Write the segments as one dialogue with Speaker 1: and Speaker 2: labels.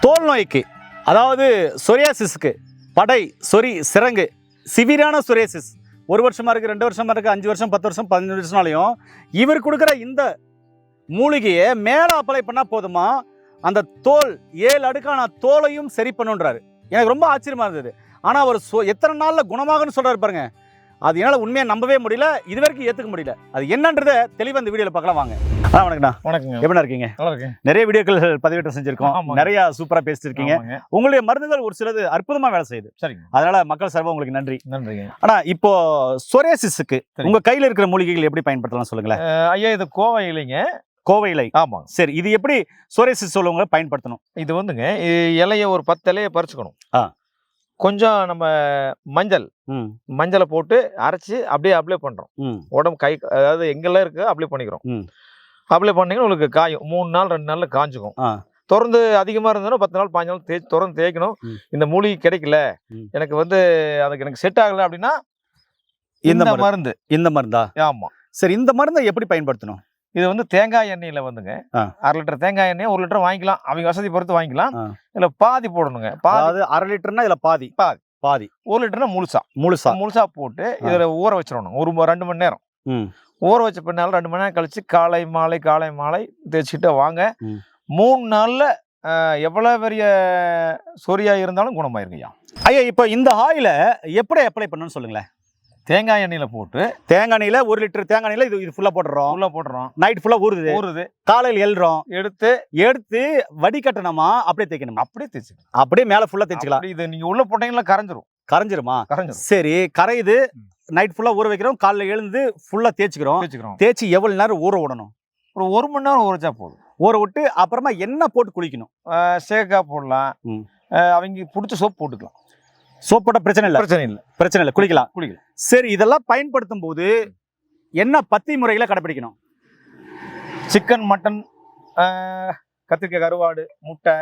Speaker 1: தோல் நோய்க்கு, அதாவது சொரியாசிஸ்க்கு, படை, சொறி, சிரங்கு, சிவியரான சொரியாசிஸ் 1 வருஷமா இருக்குது, 2 வருஷமா இருக்குது, 5 வருஷம், 10 வருஷம், 15 வருஷம்னாலையும் இவர் கொடுக்குற இந்த மூலிகையை மேலே அப்ளை பண்ணால் போதுமா அந்த தோல் 7 அடுக்கான தோலையும் சரி பண்ணுன்றாரு. எனக்கு ரொம்ப ஆச்சரியமாக இருந்தது. ஆனால் அவர் எத்தனை நாளில் குணமாகுன்னு சொல்கிறாரு பாருங்க. அது என்னால் உண்மையாக நம்பவே முடியல, இது வரைக்கும் ஏற்றுக்க முடியல. அது என்னன்றதை தெளிவாக இந்த வீடியோவில் பார்க்கலாம் வாங்க. வணக்கண்ணா.
Speaker 2: வணக்கங்க.
Speaker 1: எப்படி இருக்கீங்க?
Speaker 2: நல்லா இருக்கேன்.
Speaker 1: நிறைய வீடியோக்கள் பதிவேற்றம் செஞ்சிருக்கோம், நிறைய சூப்பராக பேசியிருக்கீங்க. உங்களுடைய மருந்துகள் ஒரு சிலது அற்புதமாக வேலை செய்யுது. சரிங்க. அதனால மக்கள் சார்பாக உங்களுக்கு நன்றி.
Speaker 2: நன்றிங்க.
Speaker 1: ஆனால் இப்போ சொரியாசிஸுக்கு உங்க கையில் இருக்கிற மூலிகைகள் எப்படி பயன்படுத்தலாம் சொல்லுங்களேன்.
Speaker 2: ஐயா, இது கோவை இலைங்க.
Speaker 1: கோவை இலை.
Speaker 2: ஆமாங்க.
Speaker 1: சரி, இது எப்படி சொரியாசிஸ் உள்ளவங்க பயன்படுத்தணும்?
Speaker 2: இது வந்துங்க, இலையை ஒரு 10 இலையை பறிச்சுக்கணும். கொஞ்சம் நம்ம மஞ்சளை போட்டு அரைச்சி அப்படியே அப்ளை பண்றோம். உடம்பு கை, அதாவது எங்கெல்லாம் இருக்கு அப்ளை பண்ணிக்கிறோம். அப்ளை பண்ணீங்கன்னா உங்களுக்கு காயும். 3 நாள் 2 நாள்ல காஞ்சுக்கும். தொடர்ந்து அதிகமா இருந்தாலும் 10 நாள் 15 நாள் தொடர்ந்து தேய்க்கணும். இந்த மூலிகை கிடைக்கல, எனக்கு வந்து அதுக்கு எனக்கு செட் ஆகல அப்படின்னா இந்த மருந்தா? ஆமா. சரி, இந்த மருந்தை எப்படி பயன்படுத்தணும்? இது வந்து தேங்காய் எண்ணெயில வந்துங்க 1/2 லிட்டர் தேங்காய் எண்ணெய் 1 லிட்டர் வாங்கிக்கலாம். அவங்க வசதி பொறுத்து வாங்கிக்கலாம். இதுல பாதி போடணுங்க. அதாவது 1/2 லிட்டர்னா இதுல பாதி 1 லிட்டர்னா முழுசா போட்டு இதுல ஊற வச்சிடணும். 2 மணி நேரம் ஊற வச்ச பின்னால 2 மணி நேரம் கழிச்சு காலை மாலை தேய்ச்சிட்டு வாங்க. 3 நாள்ல எவ்வளவு பெரிய சொரியா இருந்தாலும் குணமாயிருங்கய்யா.
Speaker 1: ஐயா, இப்போ இந்த ஆயில எப்படி அப்ளை பண்ணணும்னு சொல்லுங்களேன்.
Speaker 2: தேங்காய் எண்ணெயில போட்டு, தேங்காய் எண்ணெயில 1 லிட்டர் தேங்காய் எண்ணெயில இது ஃபுல்லா போடுறோம். நைட் ஃபுல்லா ஊறுது. காலையில் எழுறோம், எடுத்து வடிகட்டணுமா அப்படியே தேய்க்கணுமா? அப்படியே தேய்ச்சிக்கலாம். அப்படியே மேல ஃபுல்லா தேய்ச்சிக்கலாம். இது நீங்க உள்ள போட்டீங்கன்னா கரைஞ்சிருமா? சரி, கரையுது. நைட் ஃபுல்லா ஊற வைக்கிறோம், காலைல எழுந்து ஃபுல்லா தேய்ச்சிக்கிறோம். தேய்ச்சி எவ்வளவு நேரம் ஊற விடணும்? ஒரு 1 மணி நேரம் ஊறச்சா போதும்.
Speaker 1: ஊற விட்டு அப்புறமா என்ன போட்டு குளிக்கணும்?
Speaker 2: சேகா போடலாம். அவங்க பிடிச்ச சோப் போட்டுக்கலாம்.
Speaker 1: சோப் போட்ட பிரச்சனை இல்லை, குளிக்கலாம். சரி, இதெல்லாம் பயன்படுத்தும் போது என்ன பத்தி முறைகளை கடைபிடிக்கணும்?
Speaker 2: சிக்கன், மட்டன், கத்திரிக்காய், கருவாடு, முட்டை,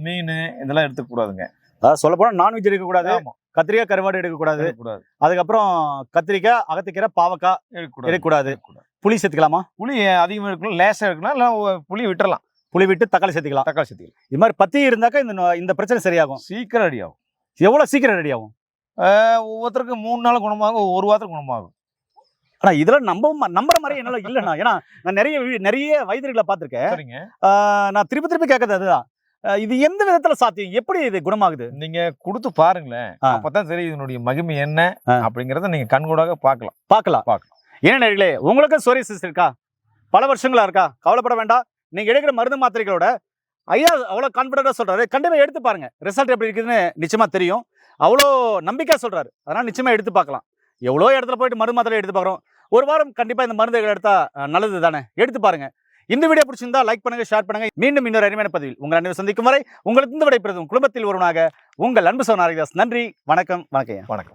Speaker 2: மீன் இதெல்லாம் எடுத்துக்க கூடாதுங்க.
Speaker 1: சொல்ல போனா நான்வெஜ் எடுக்கக்கூடாது. கத்திரிக்காய், கருவாடு எடுக்கக்கூடாது. அதுக்கப்புறம் கத்திரிக்காய், அகத்திக்கீரை, பாவக்காய் எடுக்கக்கூடாது. புளி சேர்த்துக்கலாமா? புளி
Speaker 2: அதிகமாக எடுக்கணும், லேசாக எடுக்கலாம். இல்லை புளி விட்டுறலாம்.
Speaker 1: புளி விட்டு தக்காளி சேர்த்துக்கலாம். இது மாதிரி பத்தி இருந்தாக்கா இந்த பிரச்சனை சரியாகும்.
Speaker 2: சீக்கிரம் ரெடி ஆகும்.
Speaker 1: எவ்வளவு சீக்கிரம் ரெடி ஆகும்?
Speaker 2: ஒவ்வொருத்தருக்கு 3 நாள் குணமாகும், 1 வாரத்துக்கு குணமாகும்.
Speaker 1: ஆனா இதெல்லாம் நம்புற மாதிரி என்னால இல்லைண்ணா. ஏன்னா நான் நிறைய வைத்தியர்களை பார்த்திருக்கேன். நான் திருப்பி கேட்கறது அதுதான், இது எந்த விதத்துல சாத்தியம், எப்படி இது குணமாகுது?
Speaker 2: நீங்க கொடுத்து பாருங்களேன், அப்பதான் சரி இதனுடைய மகிமை என்ன அப்படிங்கறத நீங்க கண்கூடாக பார்க்கலாம்.
Speaker 1: ஏன்னா நேயர்களே, உங்களுக்கு சொரியாசிஸ் இருக்கா, பல வருஷங்களா இருக்கா, கவலைப்பட வேண்டாம். நீங்க எடுக்கிற மருந்து மாத்திரைகளோட ஐயா அவ்வளவு கான்பிடண்டா சொல்றாரு, கண்டிப்பா எடுத்து பாருங்க. ரிசல்ட் எப்படி இருக்குதுன்னு நிச்சயமா தெரியும். அவ்வளோ நம்பிக்கை சொல்றாரு, அதனால நிச்சயமா எடுத்து பார்க்கலாம். எவ்வளோ இடத்துல போயிட்டு மருந்து மாத்திரை எடுத்து பார்க்குறோம். 1 வாரம் கண்டிப்பா இந்த மருந்துகள் எடுத்தா நல்லது தானே. எடுத்து பாருங்க. இந்த வீடியோ பிடிச்சிருந்தா லைக் பண்ணுங்க, ஷேர் பண்ணுங்க. மீண்டும் இன்னொரு அருமையான பதிவில் உங்கள் அனைவரும் சந்திக்கும் வரை உங்களுக்கு இந்த விடைபெறும் குடும்பத்தில் ஒருவனாக உங்கள் அன்பு சகோதரன் ஹரிதாஸ். நன்றி, வணக்கம்.